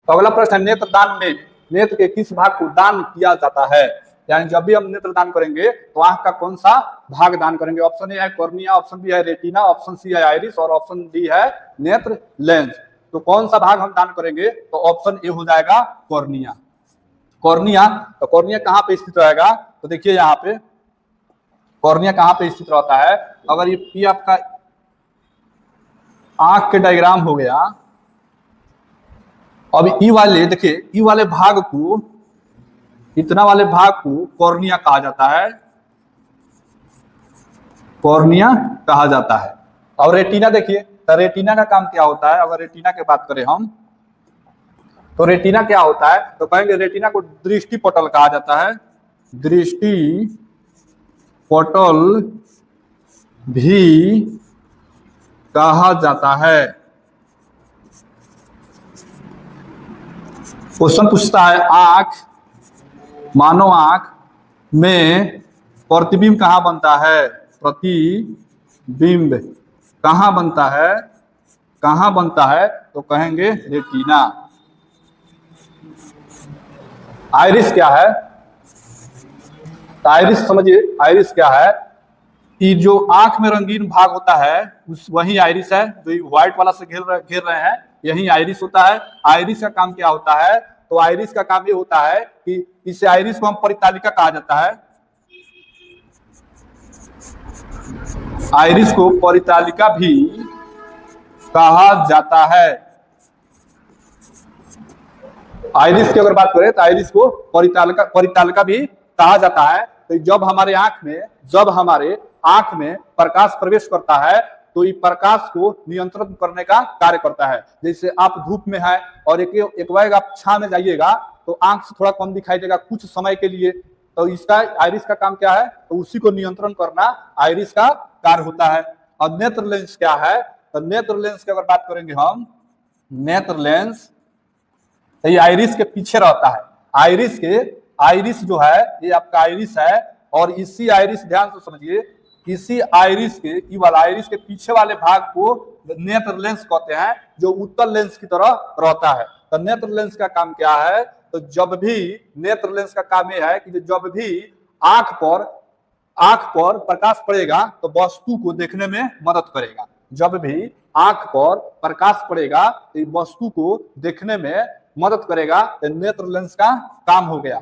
तो अगला प्रश्न है, नेत्र दान में नेत्र के किस भाग को दान किया जाता है? यानी जब भी हम नेत्र दान करेंगे तो आंख का कौन सा भाग दान करेंगे? ऑप्शन ए है कॉर्निया, ऑप्शन बी है रेटिना, ऑप्शन सी है आइरिस और ऑप्शन डी है नेत्र लेंस। तो कौन सा भाग हम दान करेंगे? तो ऑप्शन ए हो जाएगा कॉर्निया। कॉर्निया, तो कॉर्निया कहाँ पे स्थित रहेगा? तो देखिए यहाँ पे कॉर्निया कहाँ पे स्थित रहता है। अगर ये आपका आंख के डायग्राम हो गया, अब ई वाले देखिए, ई वाले भाग को, इतना वाले भाग को कॉर्निया कहा जाता है, कॉर्निया कहा जाता है। और रेटिना देखिए, तो रेटिना का काम क्या होता है? अगर रेटिना की बात करें हम, तो रेटिना क्या होता है? तो कहेंगे रेटिना को दृष्टि पटल कहा जाता है, दृष्टि पटल भी कहा जाता है। क्वेश्चन पूछता है, आंख, मानव आंख में प्रतिबिंब कहाँ बनता है? प्रतिबिंब कहाँ बनता है? कहाँ बनता है? तो कहेंगे रेटिना। आइरिस क्या है? तो आइरिस समझिए, आइरिस क्या है कि जो आंख में रंगीन भाग होता है उस वही आइरिस है। जो व्हाइट वाला से घेर रहे हैं यही आइरिस होता है। आइरिस का काम क्या होता है? तो आइरिस का काम ये होता है कि इस आइरिस को हम परितालिका कहा जाता है, आइरिस को परितालिका भी कहा जाता है। आइरिस की अगर बात करें तो आइरिस को परितालिका भी कहा जाता है। तो जब हमारे आंख में प्रकाश प्रवेश करता है तो ये प्रकाश को नियंत्रण करने का कार्य करता है। जैसे आप धूप में है और एक बार आप छांव में जाइएगा तो आंख से थोड़ा कम दिखाई देगा कुछ समय के लिए, तो इसका आइरिस का काम क्या है? तो उसी को नियंत्रण करना आइरिस का कार्य होता है। और नेत्र लेंस क्या है? तो नेत्र लेंस की अगर बात करेंगे हम, नेत्र लेंस ये आइरिस के पीछे रहता है। आइरिस जो है ये आपका आइरिस है, और इसी आइरिस, ध्यान से समझिए, इसी आइरिस के, ये वाला आइरिस के पीछे वाले भाग को नेत्र लेंस कहते हैं, जो उत्तल लेंस की तरह रहता है। तो नेत्र लेंस का काम क्या है? तो जब भी नेत्र लेंस का काम यह है कि जब भी आंख पर प्रकाश पड़ेगा तो वस्तु को देखने में मदद करेगा। जब भी आंख पर प्रकाश पड़ेगा तो वस्तु को देखने में मदद करेगा। नेत्र लेंस का काम हो गया।